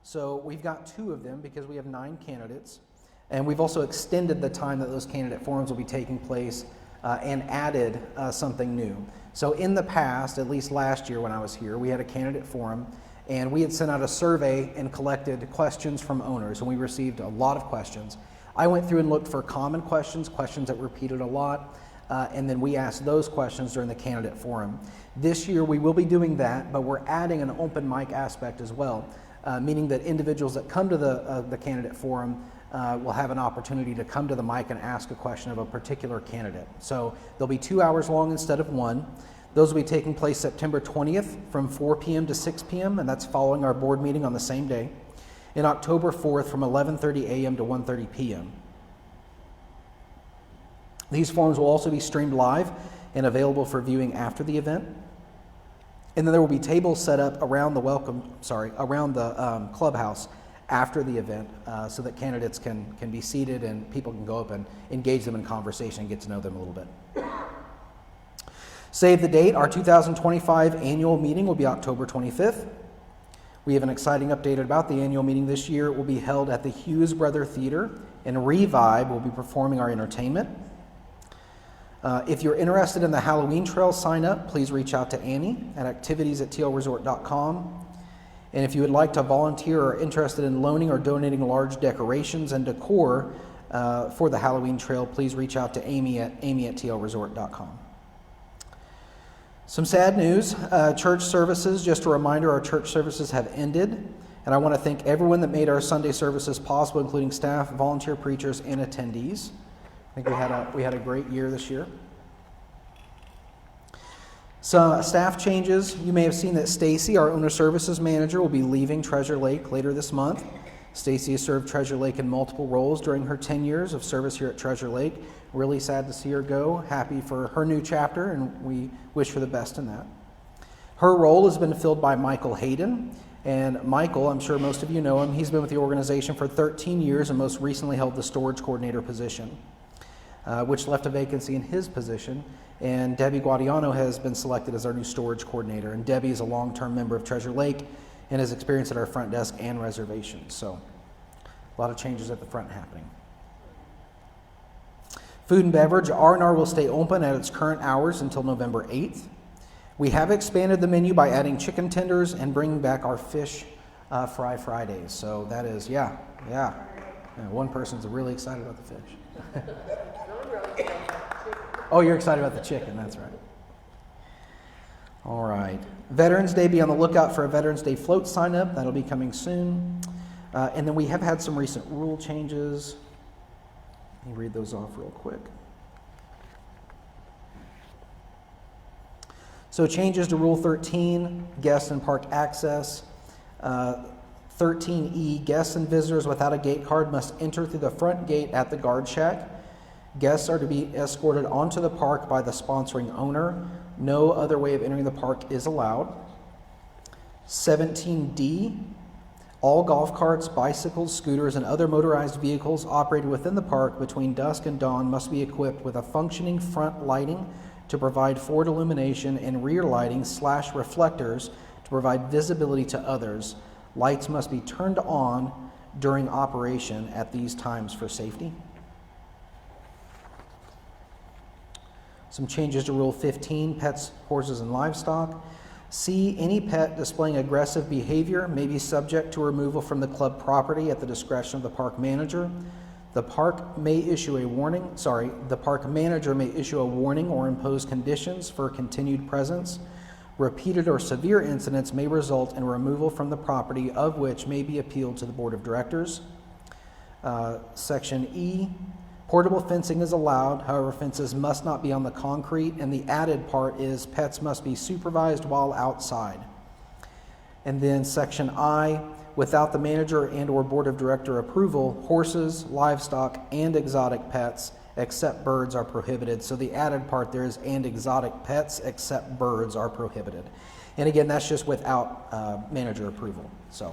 So we've got 2 of them because we have 9 candidates. And we've also extended the time that those candidate forums will be taking place and added something new. So in the past, at least last year when I was here, we had a candidate forum and we had sent out a survey and collected questions from owners, and we received a lot of questions. I went through and looked for common questions that repeated a lot, and then we asked those questions during the candidate forum. This year we will be doing that, but we're adding an open mic aspect as well, meaning that individuals that come to the candidate forum will have an opportunity to come to the mic and ask a question of a particular candidate. So they'll be 2 hours long instead of 1. Those will be taking place September 20th from 4 p.m. to 6 p.m., and that's following our board meeting on the same day. And October 4th from 11:30 a.m. to 1:30 p.m. These forums will also be streamed live and available for viewing after the event. And then there will be tables set up around the clubhouse after the event so that candidates can be seated and people can go up and engage them in conversation and get to know them a little bit. Save the date. Our 2025 annual meeting will be October 25th. We have an exciting update about the annual meeting this year. It will be held at the Hughes Brother Theater, and Revive will be performing our entertainment. If you're interested in the Halloween trail sign up, please reach out to Annie at activities@tlresort.com. And if you would like to volunteer or are interested in loaning or donating large decorations and decor for the Halloween trail, please reach out to Amy at tlresort.com. Some sad news, church services. Just a reminder, our church services have ended. And I want to thank everyone that made our Sunday services possible, including staff, volunteer preachers, and attendees. I think we had a great year this year. Some staff changes. You may have seen that Stacy, our owner services manager, will be leaving Treasure Lake later this month. Stacy has served Treasure Lake in multiple roles during her 10 years of service here at Treasure Lake. Really sad to see her go. Happy for her new chapter, and we wish her the best in that. Her role has been filled by Michael Hayden. And Michael, I'm sure most of you know him, he's been with the organization for 13 years and most recently held the storage coordinator position, which left a vacancy in his position. And Debbie Guadiano has been selected as our new storage coordinator. And Debbie is a long-term member of Treasure Lake and has experience at our front desk and reservations. So a lot of changes at the front happening. Food and beverage, R&R will stay open at its current hours until November 8th. We have expanded the menu by adding chicken tenders and bringing back our fish fry Fridays. So that is, yeah. One person's really excited about the fish. Oh, you're excited about the chicken, that's right. All right. Veterans Day, be on the lookout for a Veterans Day float sign up. That'll be coming soon. And then we have had some recent rule changes. Let me read those off real quick. So changes to Rule 13, guest and park access. 13E, guests and visitors without a gate card must enter through the front gate at the guard shack. Guests are to be escorted onto the park by the sponsoring owner. No other way of entering the park is allowed. 17D, all golf carts, bicycles, scooters, and other motorized vehicles operated within the park between dusk and dawn must be equipped with a functioning front lighting to provide forward illumination and rear lighting / reflectors to provide visibility to others. Lights must be turned on during operation at these times for safety. Some changes to Rule 15, pets, horses, and livestock. C, any pet displaying aggressive behavior may be subject to removal from the club property at the discretion of the park manager. The park manager may issue a warning or impose conditions for continued presence. Repeated or severe incidents may result in removal from the property, of which may be appealed to the board of directors. Section E, portable fencing is allowed, however, fences must not be on the concrete, and the added part is pets must be supervised while outside. And then Section I, without the manager and or board of director approval, horses, livestock, and exotic pets, except birds, are prohibited. So the added part there is and exotic pets, except birds, are prohibited. And again, that's just without manager approval. So,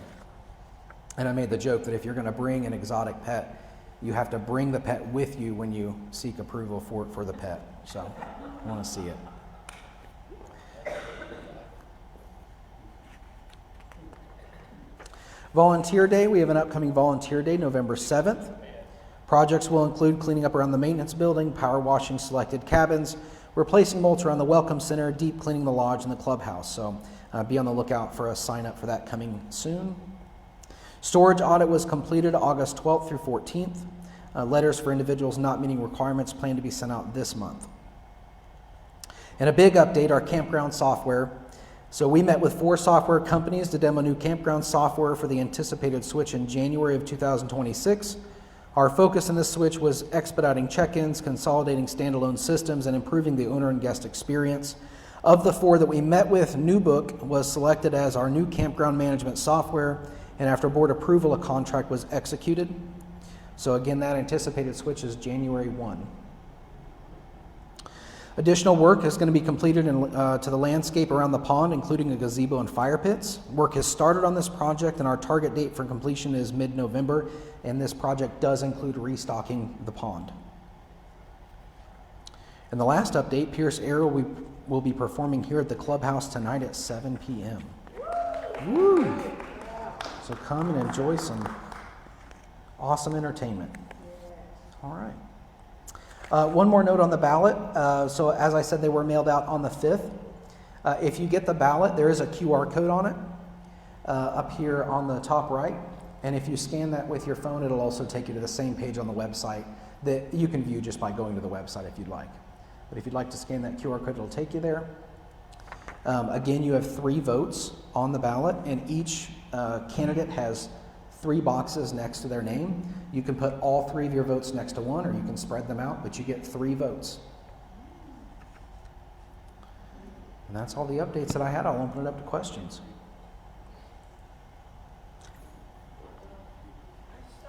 and I made the joke that if you're going to bring an exotic pet, you have to bring the pet with you when you seek approval for the pet. So I want to see it. Volunteer Day, we have an upcoming Volunteer Day, November 7th. Projects will include cleaning up around the maintenance building, power washing selected cabins, replacing mulch around the Welcome Center, deep cleaning the lodge and the clubhouse. So be on the lookout for a sign up for that coming soon. Storage audit was completed August 12th through 14th. Letters for individuals not meeting requirements plan to be sent out this month. And a big update, our campground software. So we met with 4 software companies to demo new campground software for the anticipated switch in January of 2026. Our focus in this switch was expediting check-ins, consolidating standalone systems, and improving the owner and guest experience. Of the 4 that we met with, NewBook was selected as our new campground management software, and after board approval, a contract was executed. So again, that anticipated switch is January 1. Additional work is going to be completed to the landscape around the pond, including a gazebo and fire pits. Work has started on this project, and our target date for completion is mid-November, and this project does include restocking the pond. And the last update, Pierce Arrow will be performing here at the clubhouse tonight at 7 p.m. Woo! So come and enjoy some awesome entertainment. All right. One more note on the ballot. So as I said, they were mailed out on the 5th. If you get the ballot, there is a QR code on it up here on the top right. And if you scan that with your phone, it'll also take you to the same page on the website that you can view just by going to the website if you'd like. But if you'd like to scan that QR code, it'll take you there. Again, you have 3 votes on the ballot, and each candidate has 3 boxes next to their name. You can put all 3 of your votes next to one, or you can spread them out, but you get 3 votes. And that's all the updates that I had. I'll open it up to questions.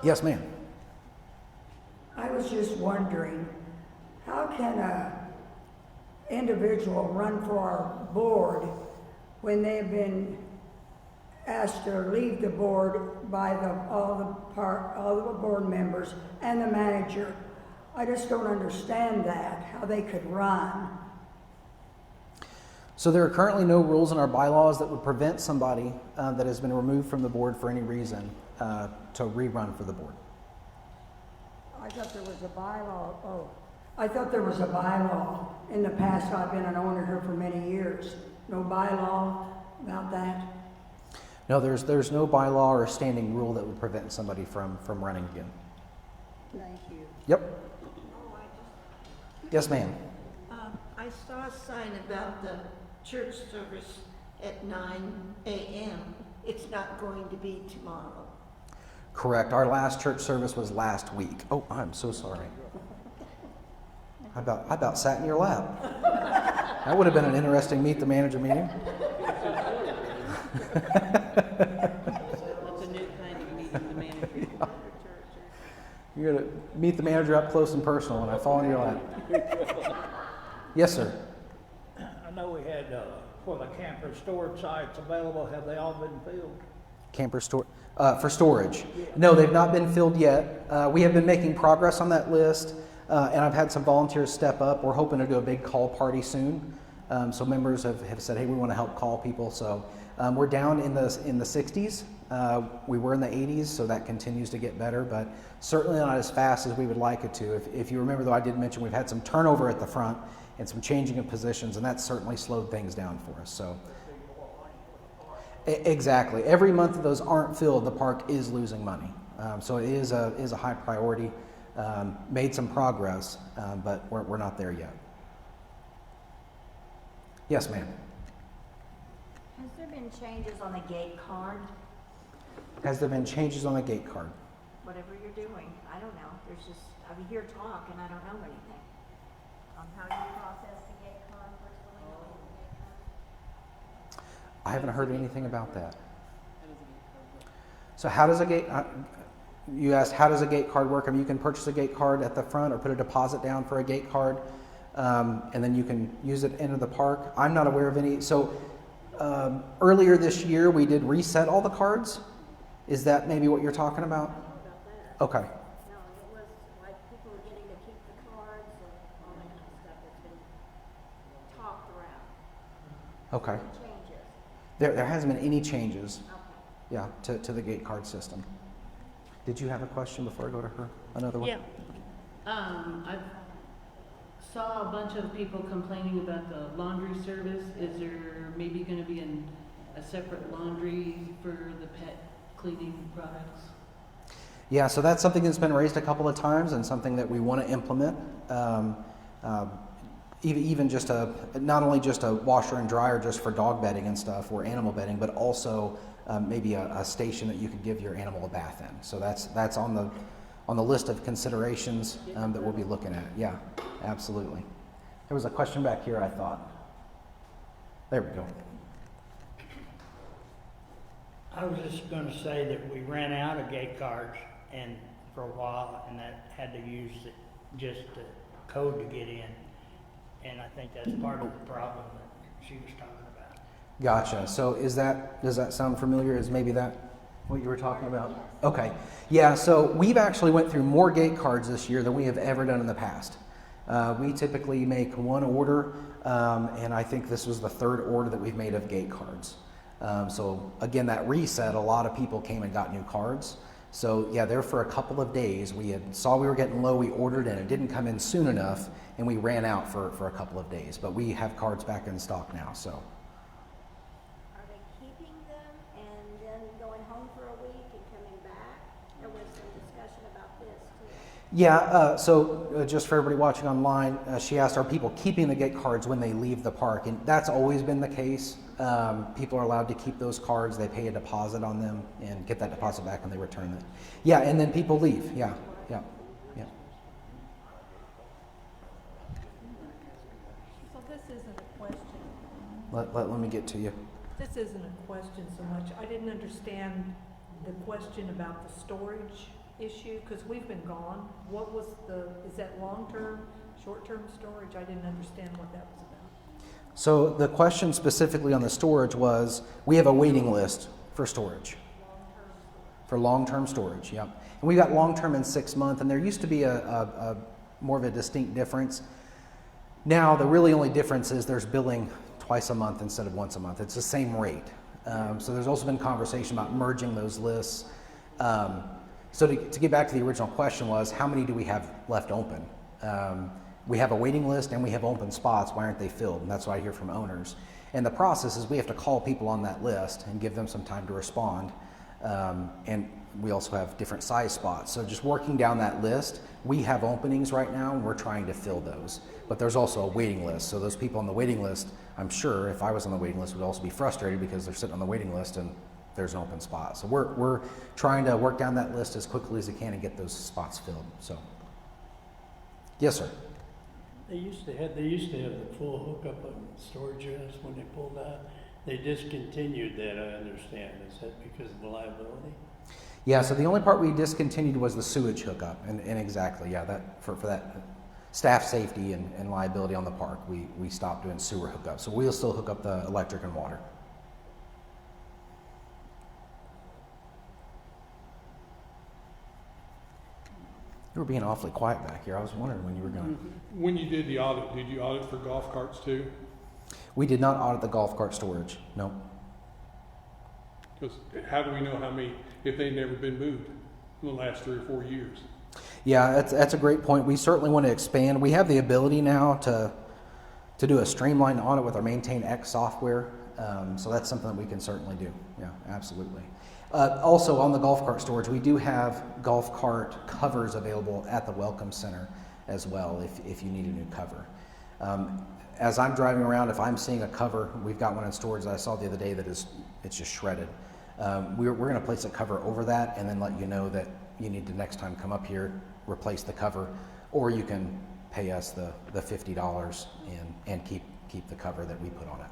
Yes, ma'am. I was just wondering, how can a individual run for our board when they've been asked to leave the board by all the board members and the manager? I just don't understand that, how they could run. So there are currently no rules in our bylaws that would prevent somebody that has been removed from the board for any reason to rerun for the board. I thought there was a bylaw. I thought there was a bylaw. In the past, I've been an owner here for many years. No bylaw about that? No, there's no bylaw or standing rule that would prevent somebody from running again. Thank you. Yep. Yes, ma'am. I saw a sign about the church service at 9 a.m. It's not going to be tomorrow. Correct. Our last church service was last week. Oh, I'm so sorry. I about sat in your lap. That would have been an interesting meet the manager meeting. That's a new kind of meeting the manager. Yeah. You're going to meet the manager up close and personal when I fall in your lap. Yes, sir. I know we had, for the camper storage sites available, have they all been filled? Camper store for storage. No, they've not been filled yet. We have been making progress on that list, and I've had some volunteers step up. We're hoping to do a big call party soon. So members have said, hey, we want to help call people. So we're down in the 60s. We were in the 80s, so that continues to get better, but certainly not as fast as we would like it to. If you remember, though, I did mention we've had some turnover at the front and some changing of positions, and that's certainly slowed things down for us. So exactly. Every month that those aren't filled, the park is losing money. So it is a high priority. Made some progress, but we're not there yet. Yes, ma'am. Has there been changes on the gate card? Has there been changes on the gate card? Whatever you're doing, I don't know. There's just, I hear talk and I don't know anything. On how you process the gate card, what's going on with the gate card? I haven't heard anything about that. So how does a gate, you asked how does a gate card work? I mean, you can purchase a gate card at the front or put a deposit down for a gate card, and then you can use it into the park. I'm not aware of any. So earlier this year, we did reset all the cards. Is that maybe what you're talking about? Okay. No, it was like people were getting to keep the cards and all that kind of stuff that's been talked around. Okay. Changes. There hasn't been any changes. Okay. yeah, to the gate card system. Did you have a question before I go to her? Another one? Yeah. I saw a bunch of people complaining about the laundry service. Is there maybe gonna be a separate laundry for the pet cleaning products? Yeah, so that's something that's been raised a couple of times and something that we want to implement. Even just not only just a washer and dryer just for dog bedding and stuff or animal bedding, but also maybe a station that you could give your animal a bath in. So that's on the list of considerations that we'll be looking at. Yeah, absolutely. There was a question back here, I thought. There we go. I was just gonna say that we ran out of gate cards and for a while, and that had to use just the code to get in. And I think that's part of the problem that she was talking about. Gotcha. So does that sound familiar? Is maybe that what you were talking about? Okay. Yeah, so we've actually went through more gate cards this year than we have ever done in the past. We typically make one order, and I think this was the third order that we've made of gate cards. So again, that reset, a lot of people came and got new cards. So yeah, there for a couple of days, we saw we were getting low, we ordered and it didn't come in soon enough, and we ran out for a couple of days. But we have cards back in stock now, so. Are they keeping them and then going home for a week and coming back? There was some discussion about this too. Yeah, so just for everybody watching online, she asked, are people keeping the gate cards when they leave the park? And that's always been the case. People are allowed to keep those cards. They pay a deposit on them and get that deposit back when they return it. Yeah, and then people leave. Yeah. So this isn't a question. Let me get to you. This isn't a question so much. I didn't understand the question about the storage issue, because we've been gone. What was is that long-term, short-term storage? I didn't understand what that was about. So the question specifically on the storage was, we have a waiting list for storage. For long-term storage, yep. And we got long-term and 6 month, and there used to be a more of a distinct difference. Now the really only difference is there's billing twice a month instead of once a month. It's the same rate. So there's also been conversation about merging those lists. So to get back to the original question was, how many do we have left open? We have a waiting list and we have open spots. Why aren't they filled? And that's what I hear from owners. And the process is we have to call people on that list and give them some time to respond. And we also have different size spots. So just working down that list, we have openings right now and we're trying to fill those. But there's also a waiting list. So those people on the waiting list, I'm sure if I was on the waiting list, would also be frustrated because they're sitting on the waiting list and there's an open spot. So we're trying to work down that list as quickly as we can and get those spots filled. So, yes, sir. They used to have the full hookup on storage units when they pulled out. They discontinued that, I understand. Is that because of the liability? Yeah, so the only part we discontinued was the sewage hookup, and exactly, yeah, that for that staff safety and liability on the park, we stopped doing sewer hookup. So we'll still hook up the electric and water. You were being awfully quiet back here. I was wondering when you were going. When you did the audit, did you audit for golf carts too? We did not audit the golf cart storage. No. Because how do we know how many, if they've never been moved in the last 3 or 4 years? Yeah, that's a great point. We certainly want to expand. We have the ability now to do a streamlined audit with our Maintain X software. So that's something that we can certainly do. Yeah, absolutely. Also on the golf cart storage, we do have golf cart covers available at the Welcome Center as well if you need a new cover. As I'm driving around, if I'm seeing a cover, we've got one in storage that I saw the other day that it's just shredded. We're going to place a cover over that and then let you know that you need to next time come up here, replace the cover, or you can pay us the $50 and keep the cover that we put on it.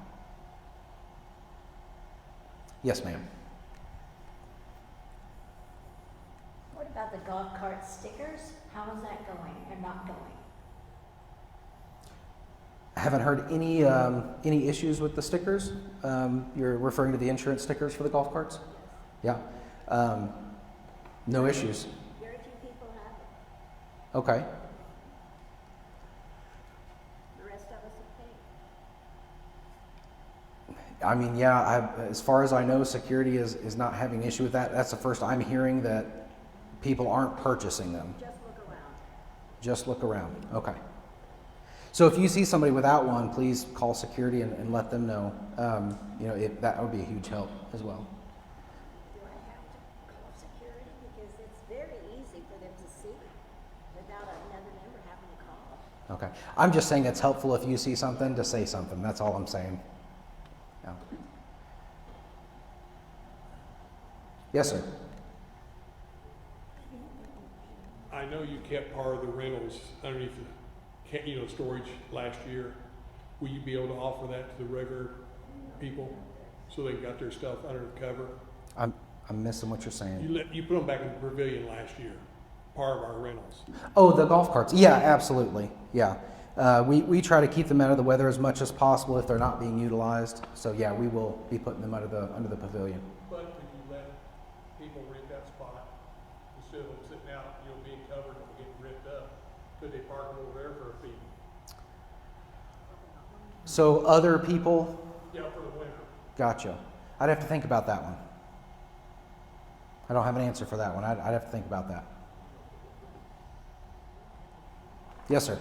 Yes, ma'am. What about the golf cart stickers? How is that going or not going? I haven't heard any issues with the stickers. You're referring to the insurance stickers for the golf carts? Yeah. No issues. Very few people have it. Okay. The rest of us have I mean, yeah, as far as I know, security is not having an issue with that. That's the first I'm hearing that people aren't purchasing them. Just look around. Just look around. Okay. So if you see somebody without one, please call security and let them know. That would be a huge help as well. Do I have to call security? Because it's very easy for them to see without another member having to call. Okay. I'm just saying it's helpful if you see something to say something. That's all I'm saying. Yeah. Yes, sir. I know you kept part of the rentals underneath the, storage last year. Will you be able to offer that to the regular people so they got their stuff under the cover? I'm missing what you're saying. You put them back in the pavilion last year, part of our rentals. Oh, the golf carts. Yeah, absolutely. Yeah. We try to keep them out of the weather as much as possible if they're not being utilized. So yeah, we will be putting them under the pavilion. But could you let people rent that spot instead of them sitting out, being covered and getting ripped up? Could they park them over there for a fee? So other people, Yeah, for the winter. gotcha. I'd have to think about that one. I don't have an answer for that one. I'd have to think about that. Yes, sir.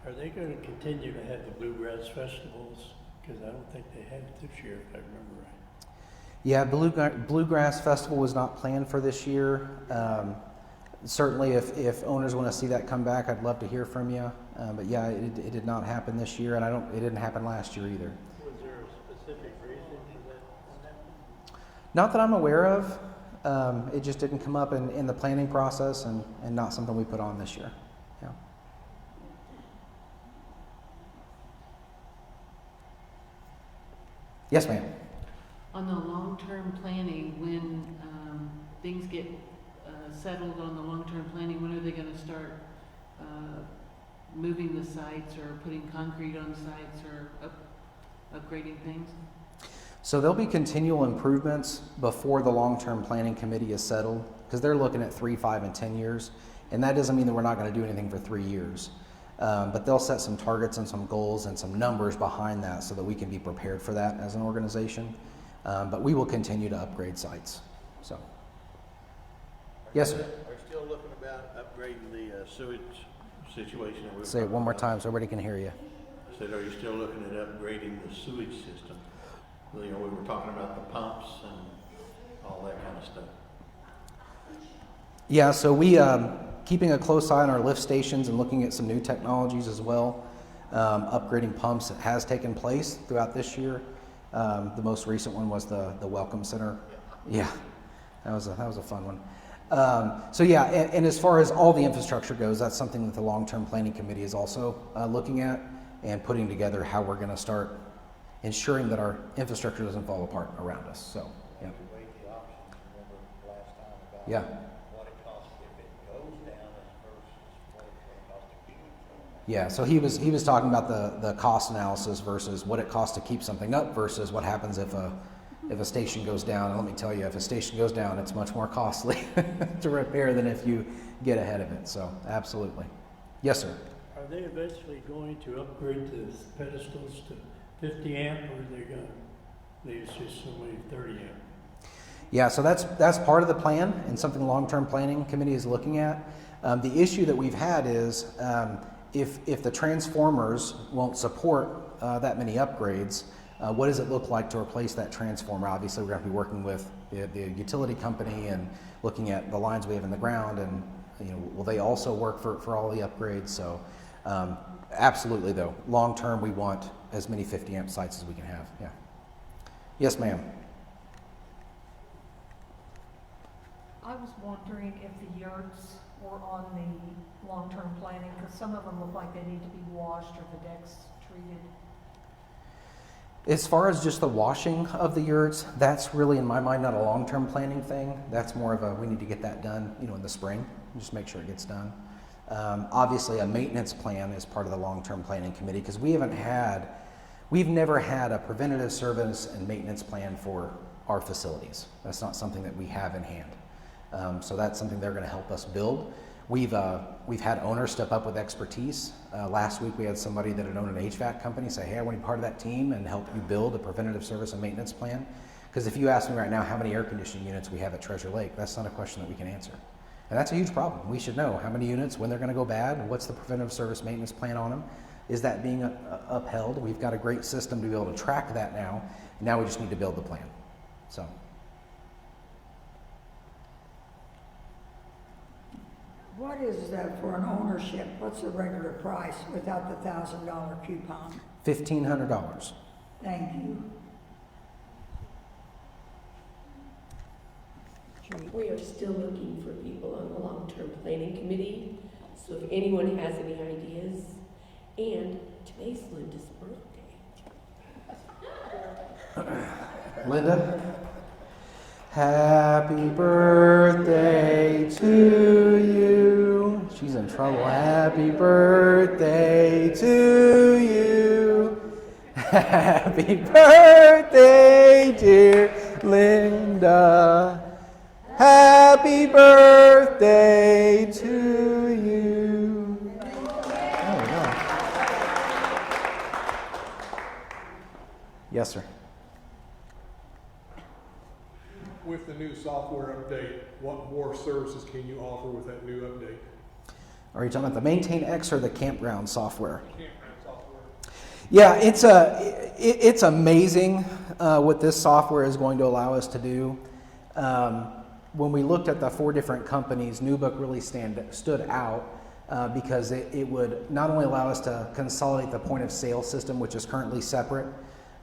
Are they going to continue to have the bluegrass festivals? Because I don't think they had it this year, if I remember right. Yeah, Bluegrass Festival was not planned for this year. Certainly, if owners want to see that come back, I'd love to hear from you. But yeah, it did not happen this year, and it didn't happen last year either. Was there a specific reason for that? Not that I'm aware of. It just didn't come up in the planning process, and not something we put on this year. Yeah. Yes, ma'am. On the long-term planning, when things get settled on the long-term planning, when are they going to start moving the sites or putting concrete on sites or upgrading things? So there'll be continual improvements before the long-term planning committee is settled, because they're looking at 3, 5, and 10 years. And that doesn't mean that we're not going to do anything for 3 years. But they'll set some targets and some goals and some numbers behind that so that we can be prepared for that as an organization. But we will continue to upgrade sites. So, yes, sir. Are you still looking about upgrading the sewage situation? that we were Say it talking one more about? time so everybody can hear you. I said, are you still looking at upgrading the sewage system? We were talking about the pumps and all that kind of stuff. Yeah, so we keeping a close eye on our lift stations and looking at some new technologies as well. Upgrading pumps has taken place throughout this year. The most recent one was the Welcome Center. Yeah, that was a fun one. So yeah, and as far as all the infrastructure goes, that's something that the long-term planning committee is also looking at and putting together how we're going to start ensuring that our infrastructure doesn't fall apart around us. So yeah. We weighed the options, remember last time about Yeah. what it costs if it goes down versus what it's going to cost to keep it. Yeah, so he was talking about the cost analysis versus what it costs to keep something up versus what happens if a station goes down. And let me tell you, if a station goes down, it's much more costly to repair than if you get ahead of it. So absolutely. Yes, sir. Are they eventually going to upgrade the pedestals to 50 amp, or are they going to leave us just only 30 amp? Yeah, so that's part of the plan and something the long-term planning committee is looking at. The issue that we've had is if the transformers won't support that many upgrades, what does it look like to replace that transformer? Obviously, we're going to be working with the utility company and looking at the lines we have in the ground, and will they also work for all the upgrades? So absolutely, though, long term, we want as many 50 amp sites as we can have. Yeah. Yes, ma'am. I was wondering if the yurts were on the long-term planning, because some of them look like they need to be washed or the decks treated. As far as just the washing of the yurts, that's really, in my mind, not a long-term planning thing. That's more of a, we need to get that done, in the spring, just make sure it gets done. Obviously, a maintenance plan is part of the long-term planning committee, because we've never had a preventative service and maintenance plan for our facilities. That's not something that we have in hand. So that's something they're going to help us build. We've had owners step up with expertise. Last week we had somebody that had owned an HVAC company say, hey, I want to be part of that team and help you build a preventative service and maintenance plan. Because if you ask me right now how many air conditioning units we have at Treasure Lake, that's not a question that we can answer. And that's a huge problem. We should know how many units, when they're going to go bad, what's the preventative service maintenance plan on them. Is that being upheld? We've got a great system to be able to track that now. Now we just need to build the plan. So. What is for an ownership? What's the regular price without the $1,000 coupon? $1,500. Thank you. We are still looking for people on the long-term planning committee, so if anyone has any ideas, and today's Linda's birthday. Linda, happy birthday to you. She's in trouble. Happy birthday to you. Happy birthday, dear Linda. Happy birthday to you. There we go. Yes, sir. With the new software update, what more services can you offer with that new update? Are you talking about the Maintain X or the campground software? Campground software. Yeah, it's amazing what this software is going to allow us to do. When we looked at the 4 different companies, NewBook really stood out because it would not only allow us to consolidate the point of sale system, which is currently separate,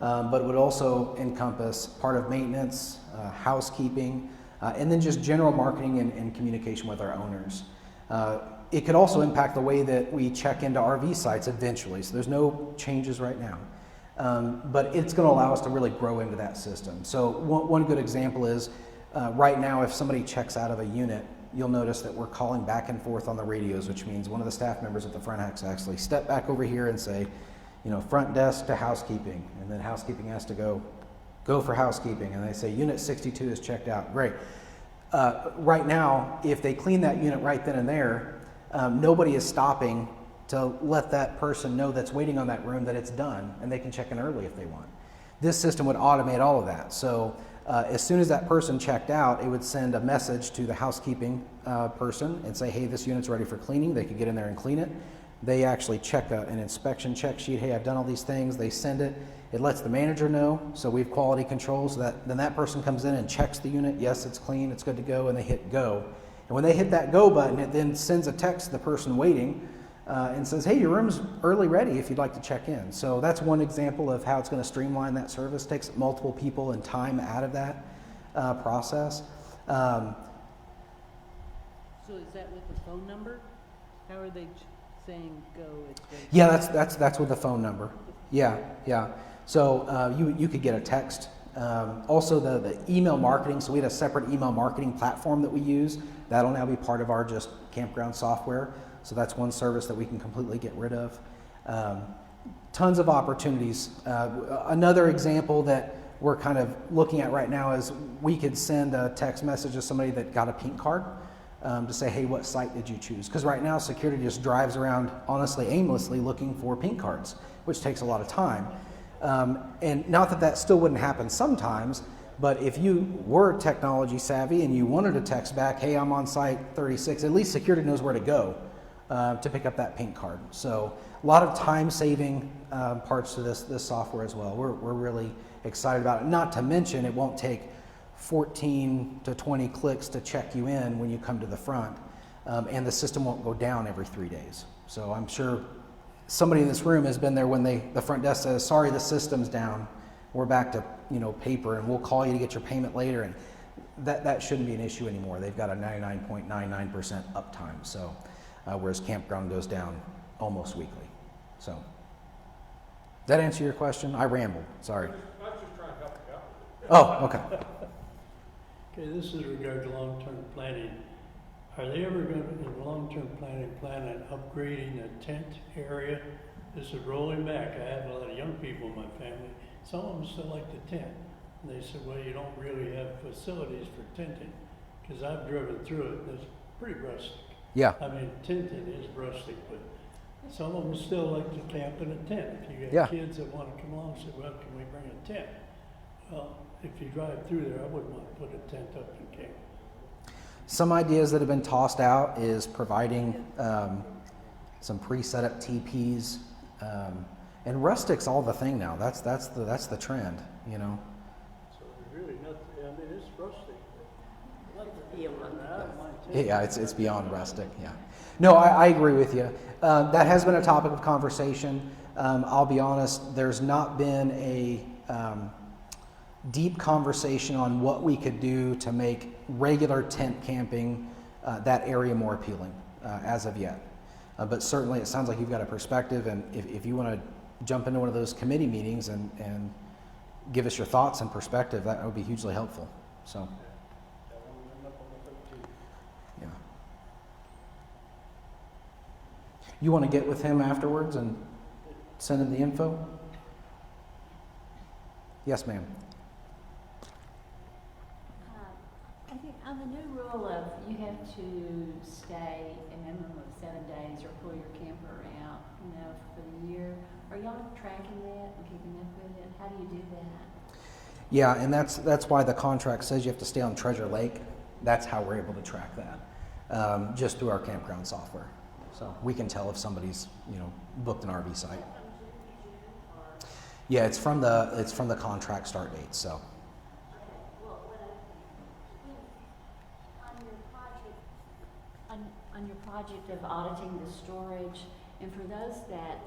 but it would also encompass part of maintenance, housekeeping, and then just general marketing and communication with our owners. It could also impact the way that we check into RV sites eventually, so there's no changes right now. But it's going to allow us to really grow into that system. So one good example is right now if somebody checks out of a unit, you'll notice that we're calling back and forth on the radios, which means one of the staff members at the front has to actually step back over here and say, front desk to housekeeping, and then housekeeping has to go for housekeeping, and they say unit 62 is checked out. Great. Right now, if they clean that unit right then and there, nobody is stopping to let that person know that's waiting on that room that it's done, and they can check in early if they want. This system would automate all of that. So as soon as that person checked out, it would send a message to the housekeeping person and say, hey, this unit's ready for cleaning. They could get in there and clean it. They actually check an inspection check sheet. Hey, I've done all these things. They send it. It lets the manager know. So we have quality control so that then that person comes in and checks the unit. Yes, it's clean. It's good to go. And they hit go. And when they hit that go button, it then sends a text to the person waiting and says, hey, your room's early ready if you'd like to check in. So that's one example of how it's going to streamline that service. Takes multiple people and time out of that process. So is that with the phone number? How are they saying go? It's ready? Yeah, that's with the phone number. Yeah. So you could get a text. Also the email marketing. So we had a separate email marketing platform that we use. That'll now be part of our just campground software. So that's one service that we can completely get rid of. Tons of opportunities. Another example that we're kind of looking at right now is we could send a text message to somebody that got a pink card to say, hey, what site did you choose? Because right now security just drives around honestly aimlessly looking for pink cards, which takes a lot of time. And not that that still wouldn't happen sometimes, but if you were technology savvy and you wanted to text back, hey, I'm on site 36, at least security knows where to go to pick up that pink card. So a lot of time-saving parts to this software as well. We're really excited about it. Not to mention it won't take 14 to 20 clicks to check you in when you come to the front, and the system won't go down every 3 days. So I'm sure somebody in this room has been there when the front desk says, sorry, the system's down. We're back to paper, and we'll call you to get your payment later. And that shouldn't be an issue anymore. They've got a 99.99% uptime. So whereas campground goes down almost weekly. So does that answer your question? I rambled. Sorry. I was just trying to help you out. Oh, okay. Okay, this is regard to long-term planning. Are they ever going to, in long-term planning, plan on upgrading the tent area? This is rolling back. I have a lot of young people in my family. Some of them still like the tent. And they said, well, you don't really have facilities for tenting. Because I've driven through it, and it's pretty rustic. Yeah. I mean, tented is rustic, but some of them still like to camp in a tent. If you Yeah. got kids that want to come along, say, well, can we bring a tent? Well, if you drive through there, I wouldn't want to put a tent up and camp. Some ideas that have been tossed out is providing some pre-set up teepees, and rustic's all the thing now. That's the trend, you know. So there's really nothing, I mean, it's rustic. Yeah, it's beyond rustic. Yeah. No, I agree with you. That has been a topic of conversation. I'll be honest. There's not been a deep conversation on what we could do to make regular tent camping that area more appealing as of yet. But certainly, it sounds like you've got a perspective, and if you want to jump into one of those committee meetings and give us your thoughts and perspective, that would be hugely helpful. So. Yeah. You want to get with him afterwards and send him the info? Yes, ma'am. I think on the new rule of you have to stay a minimum of 7 days or pull your camper out, for the year. Are y'all tracking that and keeping up with it? How do you do that? Yeah, and that's why the contract says you have to stay on Treasure Lake. That's how we're able to track that, just through our campground software. So we can tell if somebody's booked an RV site. Yeah, it's from the contract start date. So. On your project of auditing the storage, and for those that,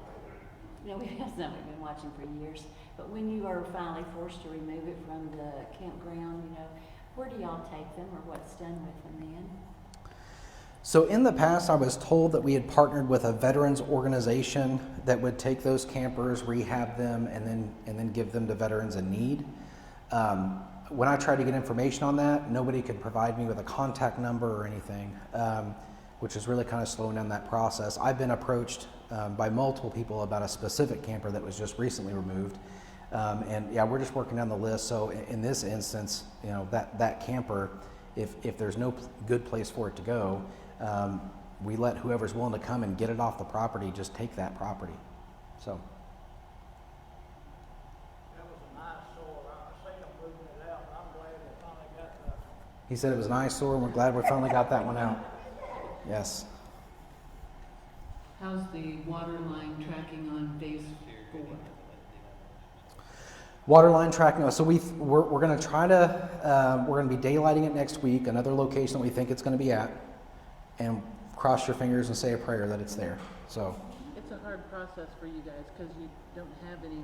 we have some we've been watching for years, but when you are finally forced to remove it from the campground, where do y'all take them, or what's done with them then? So in the past, I was told that we had partnered with a veterans organization that would take those campers, rehab them, and then give them to veterans in need. When I tried to get information on that, nobody could provide me with a contact number or anything, which is really kind of slowing down that process. I've been approached by multiple people about a specific camper that was just recently removed. And yeah, we're just working down the list. So in this instance, that camper, if there's no good place for it to go, we let whoever's willing to come and get it off the property just take that property. So. That was a nice store. I seen them moving it out, and I'm glad they finally got that. He said it was an eyesore, and we're glad we finally got that one out. Yes. How's the water line tracking on phase 4? Water line tracking. So we're going to try to we're going to be daylighting it next week. Another location that we think it's going to be at, and cross your fingers and say a prayer that it's there. So. It's a hard process for you guys because you don't have any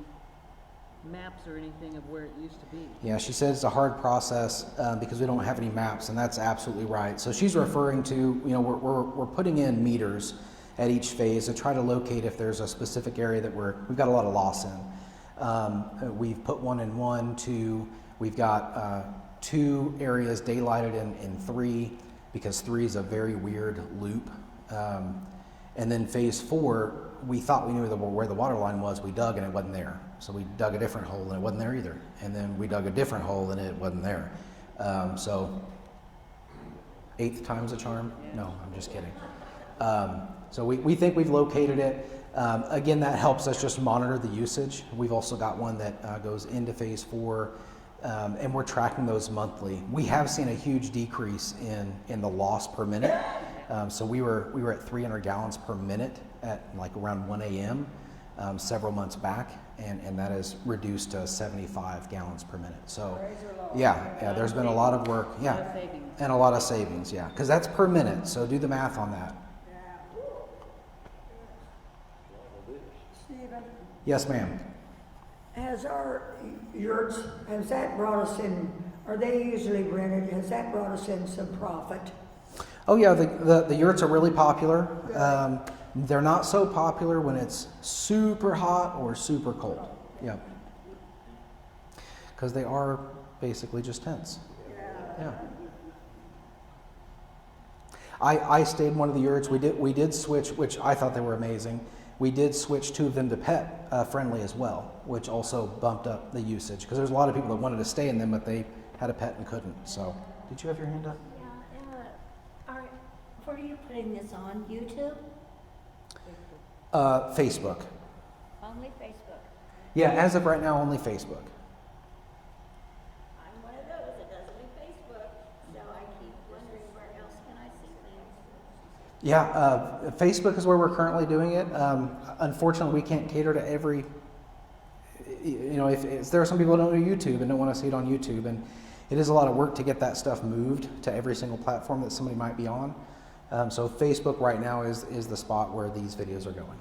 maps or anything of where it used to be. Yeah, she said it's a hard process because we don't have any maps, and that's absolutely right. So she's referring to, we're putting in meters at each phase to try to locate if there's a specific area that we've got a lot of loss in. We've put 1 in 1, 2. We've got 2 areas daylighted in 3 because 3 is a very weird loop. And then phase 4, we thought we knew where the water line was. We dug and it wasn't there. So we dug a different hole and it wasn't there either. And then we dug a different hole and it wasn't there. So 8th time's a charm? No, I'm just kidding. So we think we've located it. Again, that helps us just monitor the usage. We've also got one that goes into phase 4, and we're tracking those monthly. We have seen a huge decrease in the loss per minute. So we were at 300 gallons per minute at like around 1 a.m. Several months back, and that is reduced to 75 gallons per minute. So yeah, there's been a lot of work, and a lot of savings, yeah, because that's per minute. So do the math on that. Stephen, Yes, ma'am. has our yurts, has that brought us in, are they usually rented, has that brought us in some profit? Oh yeah, the yurts are really popular. They're not so popular when it's super hot or super cold. Yeah. Because they are basically just tents. Yeah. I stayed in one of the yurts. We did switch, which I thought they were amazing. We did switch 2 of them to pet friendly as well, which also bumped up the usage because there's a lot of people that wanted to stay in them, but they had a pet and couldn't. So, did you have your hand up? Where are you putting this on? YouTube? Facebook. Only Facebook? Yeah, as of right now, only Facebook. I'm one of those that does only Facebook, so I keep wondering where else can I see things? Yeah, Facebook is where we're currently doing it. Unfortunately, we can't cater to every. If there are some people who don't do YouTube and don't want to see it on YouTube, and it is a lot of work to get that stuff moved to every single platform that somebody might be on. So Facebook right now is the spot where these videos are going.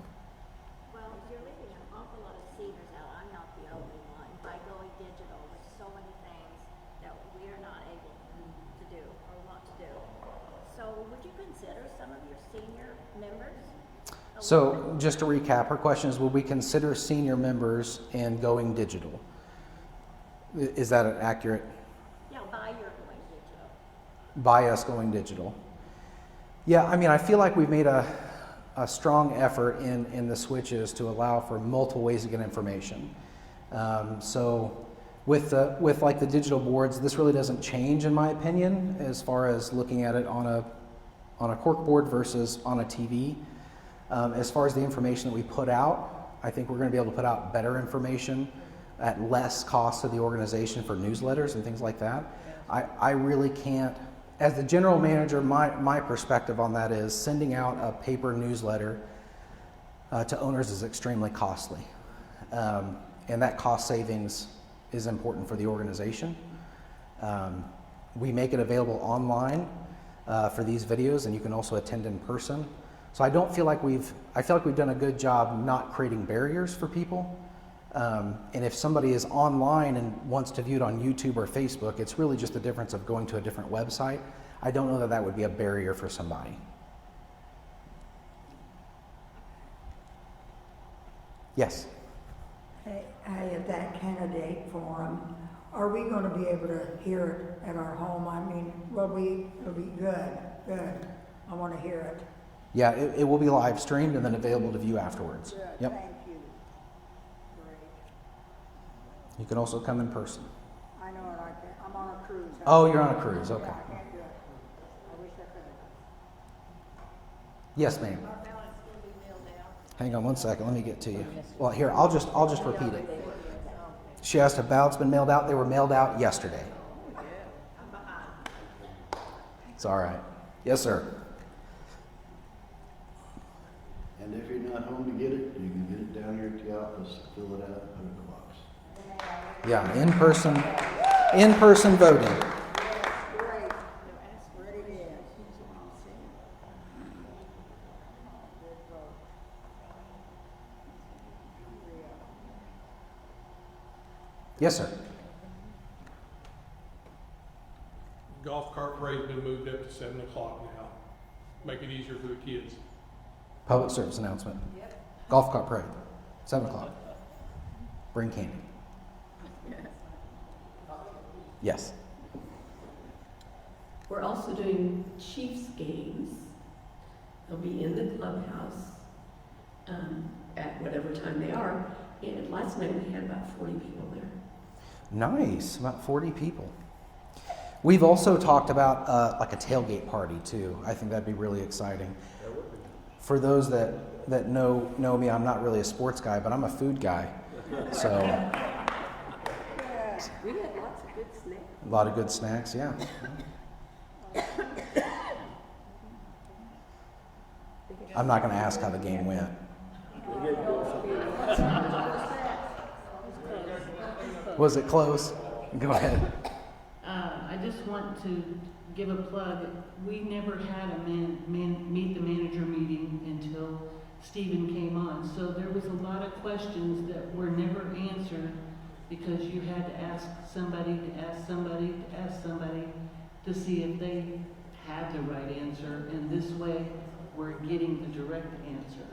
Well, you're leaving an awful lot of seniors out. I'm not the only one. By going digital, there's so many things that we are not able to do or want to do. So would you consider some of your senior members? So just to recap, her question is, will we consider senior members in going digital? Is that an accurate? Yeah, by your going digital. By us going digital. Yeah, I mean, I feel like we've made a strong effort in the switches to allow for multiple ways to get information. So with like the digital boards, this really doesn't change in my opinion as far as looking at it on a cork board versus on a TV. As far as the information that we put out, I think we're going to be able to put out better information at less cost to the organization for newsletters and things like that. I really can't. As the general manager, my perspective on that is sending out a paper newsletter to owners is extremely costly. And that cost savings is important for the organization. We make it available online for these videos, and you can also attend in person. So I feel like we've done a good job not creating barriers for people. And if somebody is online and wants to view it on YouTube or Facebook, it's really just the difference of going to a different website. I don't know that that would be a barrier for somebody. Yes? Hey, at that candidate forum, are we going to be able to hear it at our home? I mean, it'll be good. I want to hear it. Yeah, it will be live streamed and then available to view afterwards. Good, Yep. thank you. Great. You can also come in person. I know it, I'm on a cruise. Oh, you're on a cruise, okay. Yeah, I can't do it. I wish I could. Yes, ma'am. Hang on one second, let me get to you. Well, here, I'll just repeat it. She asked if ballots been mailed out. They were mailed out yesterday. It's all right. Yes, sir. And if you're not home to get it, you can get it down here at the office, fill it out, and put it in the box. Yeah, in person voting. Great. Ready it is. Yes, sir. Golf cart parade's been moved up to 7 o'clock now. Make it easier for the kids. Public service announcement. Golf cart parade, 7 o'clock. Bring candy. Yes. We're also doing Chiefs games. They'll be in the clubhouse at whatever time they are. And last night we had about 40 people there. Nice, about 40 people. We've also talked about like a tailgate party too. I think that'd be really exciting. For those that know me, I'm not really a sports guy, but I'm a food guy. So We had lots of good snacks. a lot of good snacks, yeah. I'm not going to ask how the game went. Was it close? Go ahead. I just want to give a plug. We never had a meet the manager meeting until Stephen came on. So there was a lot of questions that were never answered because you had to ask somebody to ask somebody to ask somebody to see if they had the right answer. And this way, we're getting the direct answer.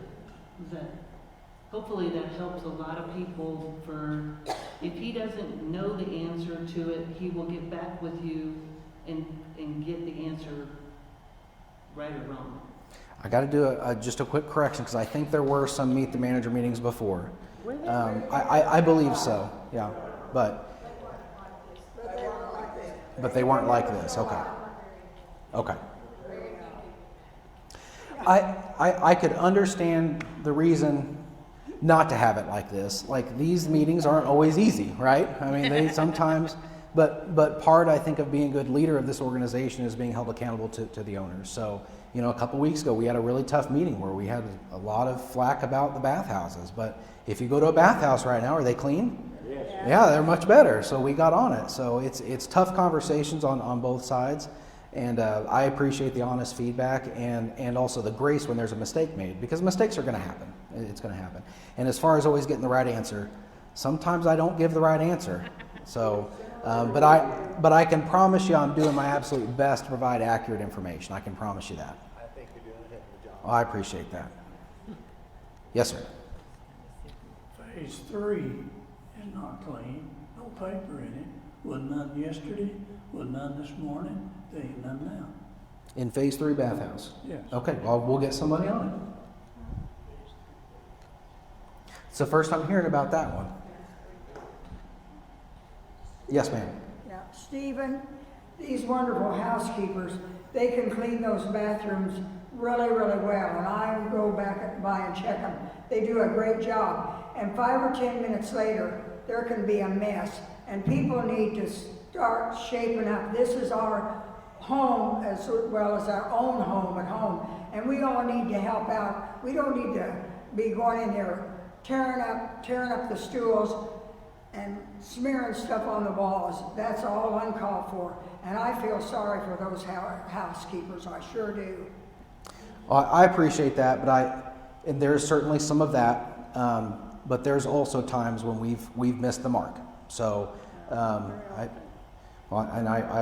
Hopefully that helps a lot of people if he doesn't know the answer to it, he will get back with you and get the answer right or wrong. I got to do just a quick correction because I think there were some meet the manager meetings before. I believe so, yeah, but they weren't like this. Okay. I could understand the reason not to have it like this. Like, these meetings aren't always easy, right? I mean, they sometimes, but part, I think, of being a good leader of this organization is being held accountable to the owners. So, you know, a couple weeks ago, we had a really tough meeting where we had a lot of flack about the bathhouses. But if you go to a bathhouse right now, are they clean? Yes. Yeah, they're much better. So we got on it. So it's tough conversations on both sides. And I appreciate the honest feedback and also the grace when there's a mistake made, because mistakes are going to happen. It's going to happen. And as far as always getting the right answer, sometimes I don't give the right answer. So, but I can promise you I'm doing my absolute best to provide accurate information. I can promise you that. I think you're doing a heck of a job. Oh, I appreciate that. Yes, sir. Phase 3 is not clean, no paper in it. Was none yesterday, was none this morning, there ain't none now. In phase 3 bathhouse. Yes. Okay, well, we'll get somebody on it. It's the first I'm hearing about that one. Yes, ma'am. Yeah, Stephen, these wonderful housekeepers, they can clean those bathrooms really, really well. And I go back by and check them. They do a great job. And 5 or 10 minutes later, there can be a mess. And people need to start shaping up. This is our home as well as our own home at home. And we all need to help out. We don't need to be going in there tearing up the stools and smearing stuff on the walls. That's all uncalled for. And I feel sorry for those housekeepers. I sure do. I appreciate that, and there's certainly some of that, but there's also times when we've missed the mark. So, I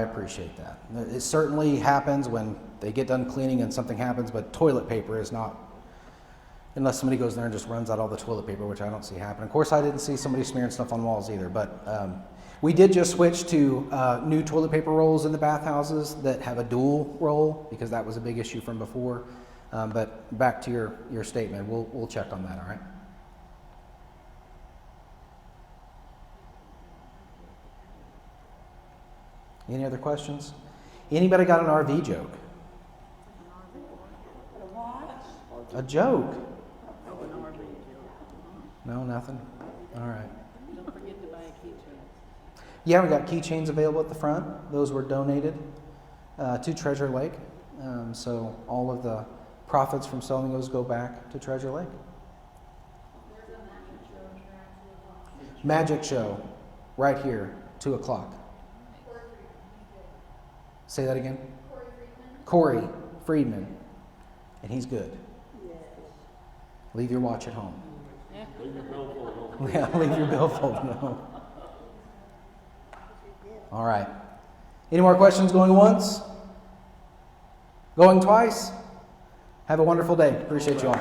appreciate that. It certainly happens when they get done cleaning and something happens, but toilet paper is not, unless somebody goes there and just runs out all the toilet paper, which I don't see happen. Of course, I didn't see somebody smearing stuff on walls either, but we did just switch to new toilet paper rolls in the bathhouses that have a dual roll, because that was a big issue from before. But back to your statement, we'll check on that, all right? Any other questions? Anybody got an RV joke? A joke? No, nothing? All right. Don't forget to buy a keychain. Yeah, we got keychains available at the front. Those were donated to Treasure Lake. So all of the profits from selling those go back to Treasure Lake. Magic show, right here, 2 o'clock. Say that again? Corey Friedman. And he's good. Leave your watch at home. Leave your billfold. Yeah, leave your billfold at home. All right. Any more questions going once? Going twice? Have a wonderful day. Appreciate you all.